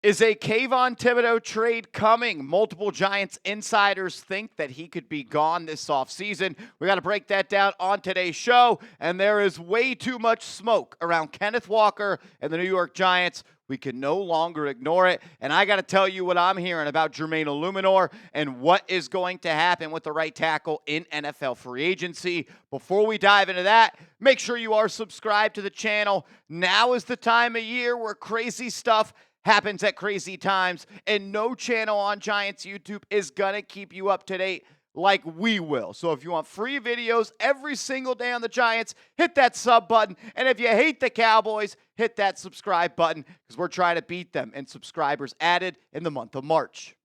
Is a Kayvon Thibodeaux trade coming? Multiple Giants insiders think that he could be gone this offseason. We got to break that down on today's show, and there is way too much smoke around Kenneth Walker and the New York Giants. We can no longer ignore it, and I got to tell you what I'm hearing about Jermaine Eluemunor and what is going to happen with the right tackle in NFL free agency. Before we dive into that, make sure you are subscribed to the channel. Now is the time of year where crazy stuff happens at crazy times, and no channel on Giants YouTube is going to keep you up to date like we will. So if you want free videos every single day on the Giants, hit that sub button. And if you hate the Cowboys, hit that subscribe button because we're trying to beat them in subscribers added in the month of March.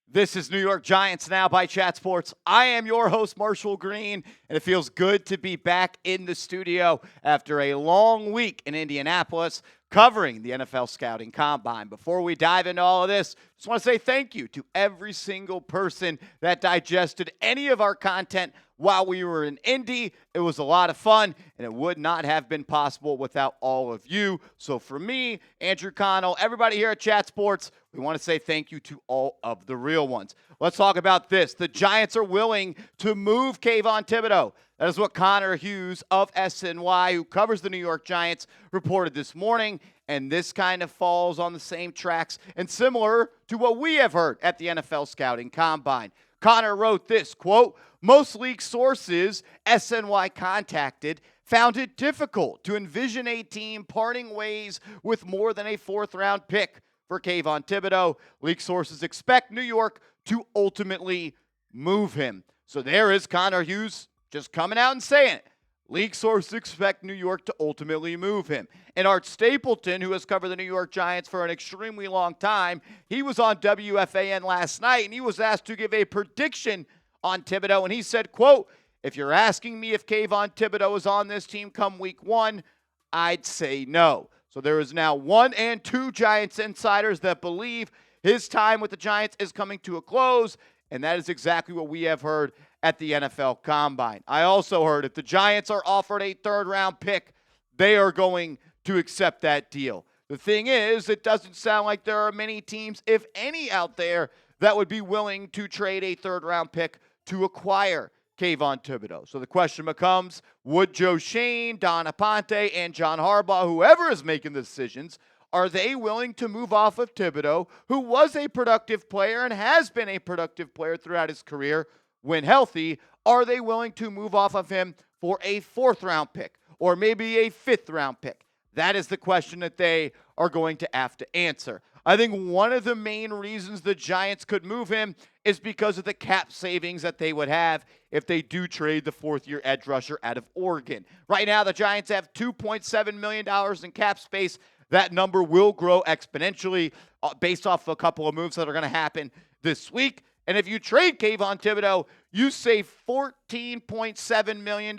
This is New York Giants Now by Chat Sports. I am your host, Marshall Green, and it feels good to be back in the studio after a long week in Indianapolis covering the NFL Scouting Combine. Before we dive into all of this, just want to say thank you to every single person that digested any of our content while we were in Indy. It was a lot of fun, and it would not have been possible without all of you. So for me, Andrew Connell, everybody here at Chat Sports, we want to say thank you to all of the real ones. Let's talk about this. The Giants are willing to move Kayvon Thibodeaux. That is what Connor Hughes of SNY, who covers the New York Giants, reported this morning. And this kind of falls on the same tracks and similar to what we have heard at the NFL Scouting Combine. Connor wrote this, quote, "Most league sources SNY contacted found it difficult to envision a team parting ways with more than a fourth-round pick for Kayvon Thibodeaux. League sources expect New York to ultimately move him." So there is Connor Hughes just coming out and saying it. League sources expect New York to ultimately move him. And Art Stapleton, who has covered the New York Giants for an extremely long time, he was on WFAN last night, and he was asked to give a prediction on Thibodeaux, and he said, quote, "If you're asking me if Kayvon Thibodeaux is on this team come week one, I'd say no." So there is now 1 and 2 Giants insiders that believe his time with the Giants is coming to a close, and that is exactly what we have heard at the NFL Combine. I also heard if the Giants are offered a third-round pick, they are going to accept that deal. The thing is, it doesn't sound like there are many teams, if any, out there that would be willing to trade a third-round pick to acquire Kayvon Thibodeaux. So the question becomes, would Joe Schoen, Don Aponte, and John Harbaugh, whoever is making the decisions, are they willing to move off of Thibodeaux, who was a productive player and has been a productive player throughout his career when healthy? Are they willing to move off of him for a fourth-round pick or maybe a fifth-round pick? That is the question that they are going to have to answer. I think one of the main reasons the Giants could move him is because of the cap savings that they would have if they do trade the fourth-year edge rusher out of Oregon. Right now, the Giants have $2.7 million in cap space. That number will grow exponentially based off a couple of moves that are going to happen this week. And if you trade Kayvon Thibodeaux, you save $14.7 million.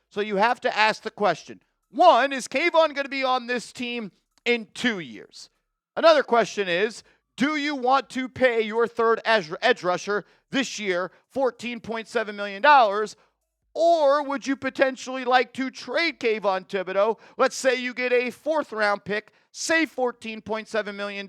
So you have to ask the question, one, is Kayvon going to be on this team in 2 years? Another question is, do you want to pay your third edge rusher this year $14.7 million? Or would you potentially like to trade Kayvon Thibodeaux? Let's say you get a fourth-round pick, save $14.7 million,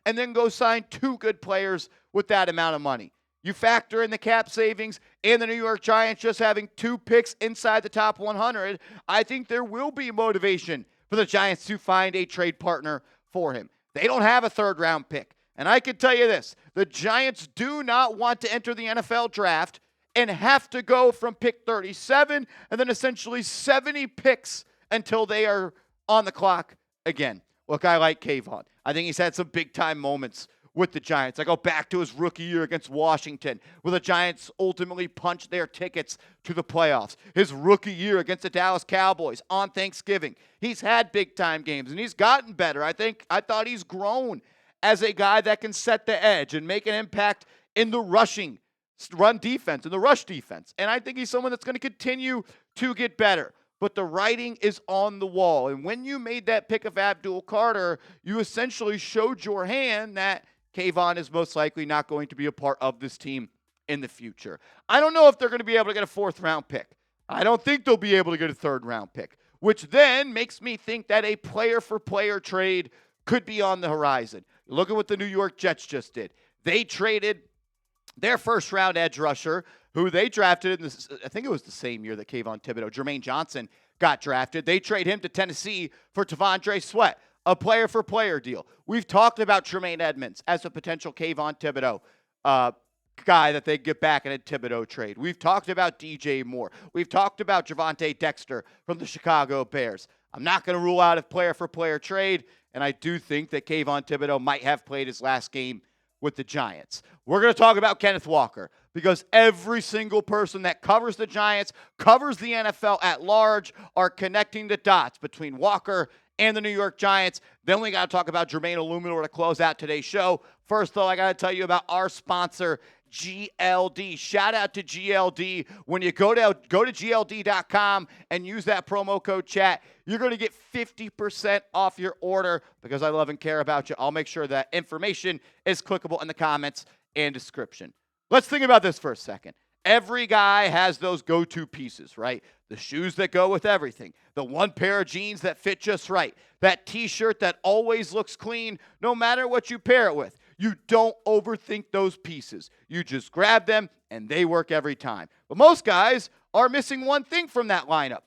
and then go sign 2 good players with that amount of money. You factor in the cap savings and the New York Giants just having 2 picks inside the top 100, I think there will be motivation for the Giants to find a trade partner for him. They don't have a third-round pick. And I can tell you this, the Giants do not want to enter the NFL draft and have to go from pick 37 and then essentially 70 picks until they are on the clock again. Look, I like Kayvon. I think he's had some big-time moments with the Giants. I go back to his rookie year against Washington, where the Giants ultimately punched their tickets to the playoffs. His rookie year against the Dallas Cowboys on Thanksgiving. He's had big-time games, and he's gotten better. I thought he's grown as a guy that can set the edge and make an impact in the run defense, in the rush defense. And I think he's someone that's going to continue to get better. But the writing is on the wall. And when you made that pick of Abdul Carter, you essentially showed your hand that Kayvon is most likely not going to be a part of this team in the future. I don't know if they're going to be able to get a 4th-round pick. I don't think they'll be able to get a 3rd-round pick, which then makes me think that a player-for-player trade could be on the horizon. Look at what the New York Jets just did. They traded their 1st-round edge rusher, who they drafted in this, I think it was the same year that Kayvon Thibodeaux, Jermaine Johnson, got drafted. They trade him to Tennessee for T'Vondre Sweat, a player-for-player deal. We've talked about Tremaine Edmonds as a potential Kayvon Thibodeaux guy that they get back in a Thibodeaux trade. We've talked about DJ Moore. We've talked about Javonte Dexter from the Chicago Bears. I'm not going to rule out a player-for-player trade, and I do think that Kayvon Thibodeaux might have played his last game with the Giants. We're going to talk about Kenneth Walker because every single person that covers the Giants, covers the NFL at large, are connecting the dots between Walker and the New York Giants. Then we got to talk about Jermaine Eluemunor to close out today's show. First, though, I got to tell you about our sponsor, GLD. Shout out to GLD. When you go to GLD.com and use that promo code chat, you're going to get 50% off your order because I love and care about you. I'll make sure that information is clickable in the comments and description. Let's think about this for a second. Every guy has those go-to pieces, right? The shoes that go with everything. The one pair of jeans that fit just right. That T-shirt that always looks clean no matter what you pair it with. You don't overthink those pieces. You just grab them, and they work every time. But most guys are missing one thing from that lineup.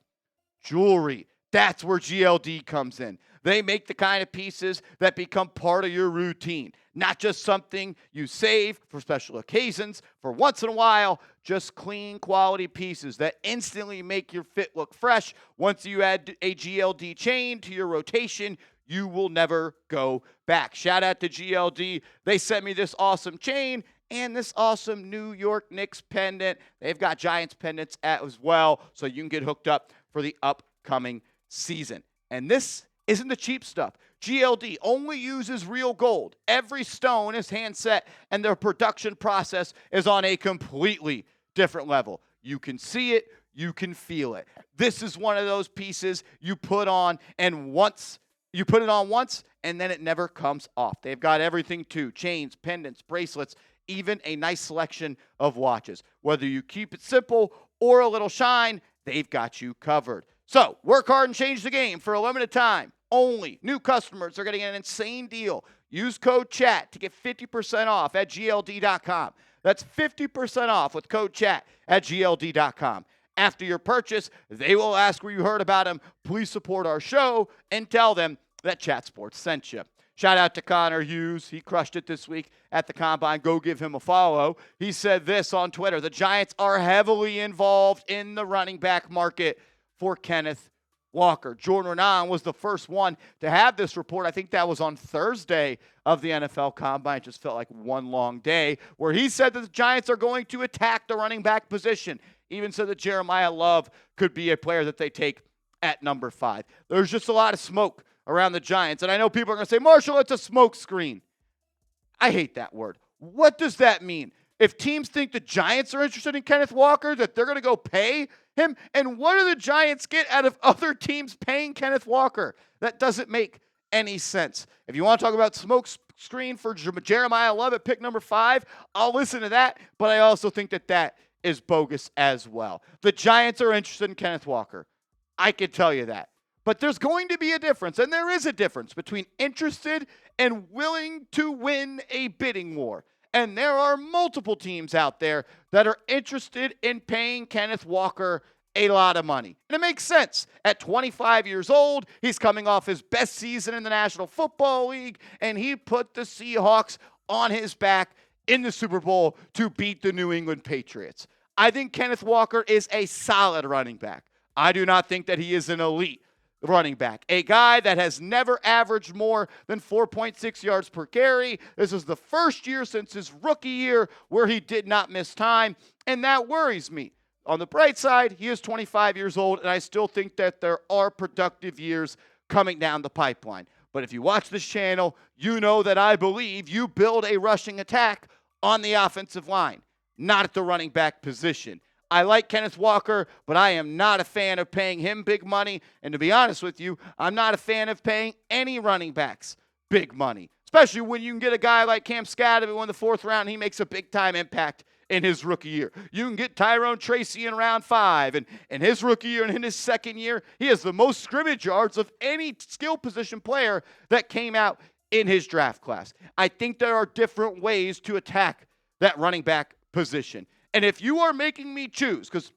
Jewelry. That's where GLD comes in. They make the kind of pieces that become part of your routine. Not just something you save for special occasions, for once in a while, just clean quality pieces that instantly make your fit look fresh. Once you add a GLD chain to your rotation, you will never go back. Shout out to GLD. They sent me this awesome chain and this awesome New York Knicks pendant. They've got Giants pendants as well, so you can get hooked up for the upcoming season. And this isn't the cheap stuff. GLD only uses real gold. Every stone is hand set, and their production process is on a completely different level. You can see it. You can feel it. This is one of those pieces you put on, and once you put it on once, and then it never comes off. They've got everything too. Chains, pendants, bracelets, even a nice selection of watches. Whether you keep it simple or a little shine, they've got you covered. So, work hard and change the game for a limited time. Only new customers are getting an insane deal. Use code CHAT to get 50% off at GLD.com. That's 50% off with code CHAT at GLD.com. After your purchase, they will ask where you heard about them. Please support our show and tell them that Chat Sports sent you. Shout out to Connor Hughes. He crushed it this week at the Combine. Go give him a follow. He said this on Twitter. The Giants are heavily involved in the running back market for Kenneth Walker. Jordan Renan was the first one to have this report. I think that was on Thursday of the NFL Combine. It just felt like one long day where he said that the Giants are going to attack the running back position. Even said that Jeremiah Love could be a player that they take at number 5. There's just a lot of smoke around the Giants. And I know people are going to say, Marshall, it's a smoke screen. I hate that word. What does that mean? If teams think the Giants are interested in Kenneth Walker, that they're going to go pay him? And what do the Giants get out of other teams paying Kenneth Walker? That doesn't make any sense. If you want to talk about smoke screen for Jeremiah Love at pick number 5, I'll listen to that. But I also think that that is bogus as well. The Giants are interested in Kenneth Walker. I can tell you that. But there's going to be a difference, and there is a difference between interested and willing to win a bidding war. And there are multiple teams out there that are interested in paying Kenneth Walker a lot of money. And it makes sense. At 25 years old, he's coming off his best season in the National Football League, and he put the Seahawks on his back in the Super Bowl to beat the New England Patriots. I think Kenneth Walker is a solid running back. I do not think that he is an elite running back. A guy that has never averaged more than 4.6 yards per carry. This is the first year since his rookie year where he did not miss time, and that worries me. On the bright side, he is 25 years old, and I still think that there are productive years coming down the pipeline. But if you watch this channel, you know that I believe you build a rushing attack on the offensive line, not at the running back position. I like Kenneth Walker, but I am not a fan of paying him big money. And to be honest with you, I'm not a fan of paying any running backs big money, especially when you can get a guy like Skattebo in the 4th round and he makes a big-time impact in his rookie year. You can get Tyrone Tracy in round 5. And in his rookie year and in his second year, he has the most scrimmage yards of any skill position player that came out in his draft class. I think there are different ways to attack that running back position. And if you are making me choose, because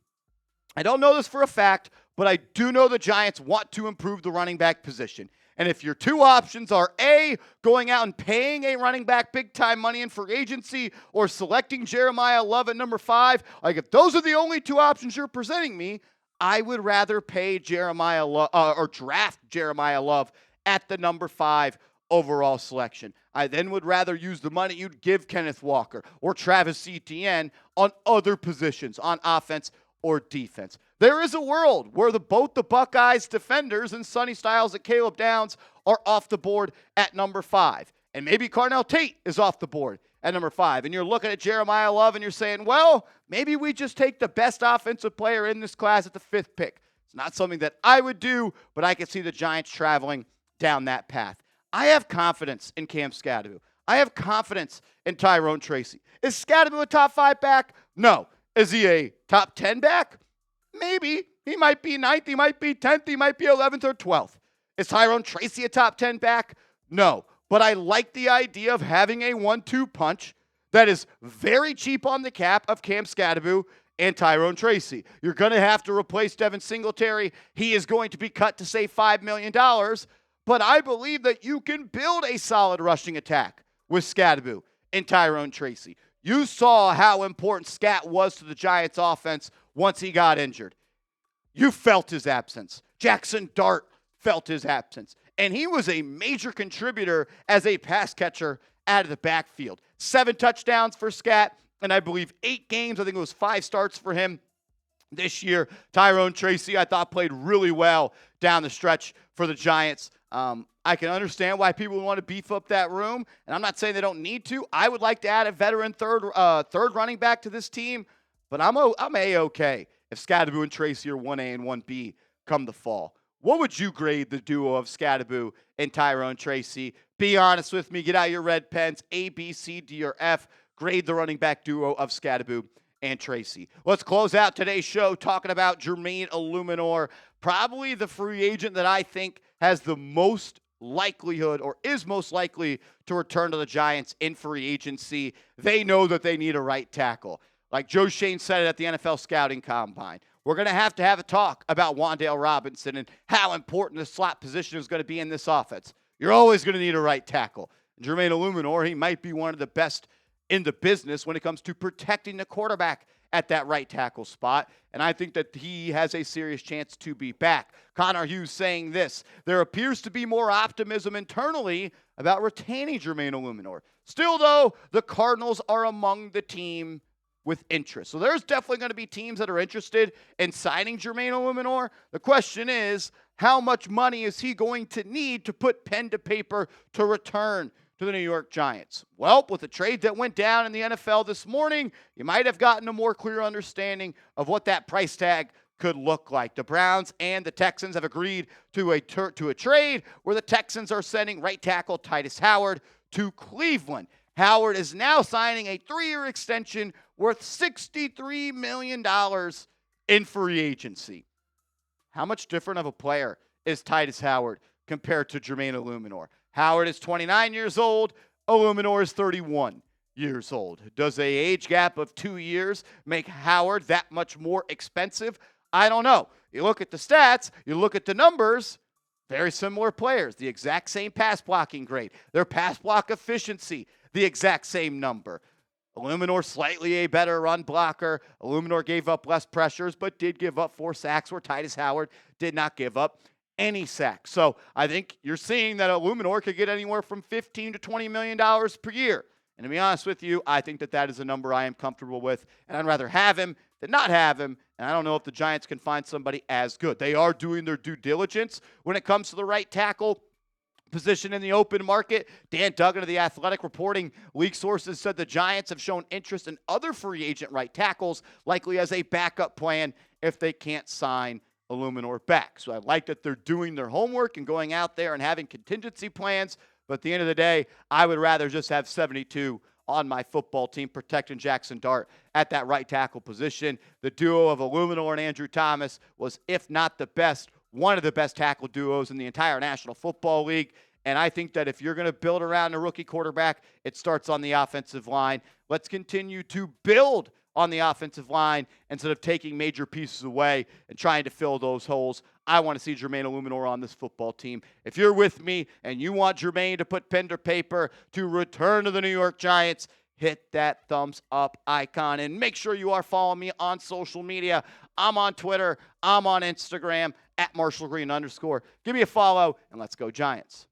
I don't know this for a fact, but I do know the Giants want to improve the running back position. And if your two options are A, going out and paying a running back big-time money in free agency, or selecting Jeremiah Love at number 5, like if those are the only two options you're presenting me, I would rather pay Jeremiah Love or draft Jeremiah Love at the number 5 overall selection. I then would rather use the money you'd give Kenneth Walker or Travis Etienne on other positions, on offense or defense. There is a world where both the Buckeyes defenders and Sonny Styles and Caleb Downs are off the board at number 5. And maybe Carnell Tate is off the board at number 5. And you're looking at Jeremiah Love and you're saying, well, maybe we just take the best offensive player in this class at the 5th pick. It's not something that I would do, but I could see the Giants traveling down that path. I have confidence in Cam Skattebo. I have confidence in Tyrone Tracy. Is Skattebo a top 5 back? No. Is he a top 10 back? Maybe. He might be 9th, he might be 10th, he might be 11th or 12th. Is Tyrone Tracy a top 10 back? No. But I like the idea of having a 1-2 punch that is very cheap on the cap of Cam Skattebo and Tyrone Tracy. You're going to have to replace Devin Singletary. He is going to be cut to save $5 million. But I believe that you can build a solid rushing attack with Skattebo and Tyrone Tracy. You saw how important Scat was to the Giants' offense once he got injured. You felt his absence. Jaxson Dart felt his absence. And he was a major contributor as a pass catcher out of the backfield. 7 touchdowns for Scat, and I believe 8 games. I think it was 5 starts for him this year. Tyrone Tracy, I thought, played really well down the stretch for the Giants. I can understand why people would want to beef up that room, and I'm not saying they don't need to. I would like to add a veteran third running back to this team, but I'm A-okay if Skattebo and Tracy are 1A and 1B come the fall. What would you grade the duo of Skattebo and Tyrone Tracy? Be honest with me. Get out your red pens. A, B, C, D, or F. Grade the running back duo of Skattebo and Tracy. Let's close out today's show talking about Jermaine Eluemunor, probably the free agent that I think has the most likelihood or is most likely to return to the Giants in free agency. They know that they need a right tackle. Like Joe Schoen said it at the NFL Scouting Combine, we're going to have a talk about Wan'Dale Robinson and how important the slot position is going to be in this offense. You're always going to need a right tackle. Jermaine Eluemunor, he might be one of the best in the business when it comes to protecting the quarterback at that right tackle spot, and I think that he has a serious chance to be back. Connor Hughes saying this: there appears to be more optimism internally about retaining Jermaine Eluemunor. Still, though, the Cardinals are among the team with interest. So there's definitely going to be teams that are interested in signing Jermaine Eluemunor. The question is, how much money is he going to need to put pen to paper to return to the New York Giants? Well, with the trade that went down in the NFL this morning, you might have gotten a more clear understanding of what that price tag could look like. The Browns and the Texans have agreed to a trade where the Texans are sending right tackle Titus Howard to Cleveland. Howard is now signing a 3-year extension worth $63 million in free agency. How much different of a player is Titus Howard compared to Jermaine Eluemunor? Howard is 29 years old. Eluemunor is 31 years old. Does an age gap of 2 years make Howard that much more expensive? I don't know. You look at the stats, you look at the numbers, very similar players, the exact same pass blocking grade. Their pass block efficiency, the exact same number. Eluemunor slightly a better run blocker. Eluemunor gave up less pressures, but did give up 4 sacks, where Titus Howard did not give up any sacks. So I think you're seeing that Eluemunor could get anywhere from $15 to $20 million per year. And to be honest with you, I think that is a number I am comfortable with, and I'd rather have him than not have him. And I don't know if the Giants can find somebody as good. They are doing their due diligence when it comes to the right tackle position in the open market. Dan Duggan of The Athletic reporting league sources said the Giants have shown interest in other free agent right tackles, likely as a backup plan if they can't sign Eluemunor back. So I like that they're doing their homework and going out there and having contingency plans. But at the end of the day, I would rather just have 72 on my football team, protecting Jaxson Dart at that right tackle position. The duo of Eluemunor and Andrew Thomas was, if not the best, one of the best tackle duos in the entire National Football League. And I think that if you're going to build around a rookie quarterback, it starts on the offensive line. Let's continue to build on the offensive line instead of taking major pieces away and trying to fill those holes. I want to see Jermaine Eluemunor on this football team. If you're with me and you want Jermaine to put pen to paper to return to the New York Giants, hit that thumbs up icon and make sure you are following me on social media. I'm on Twitter. I'm on Instagram @MarshallGreen_. Give me a follow and let's go Giants.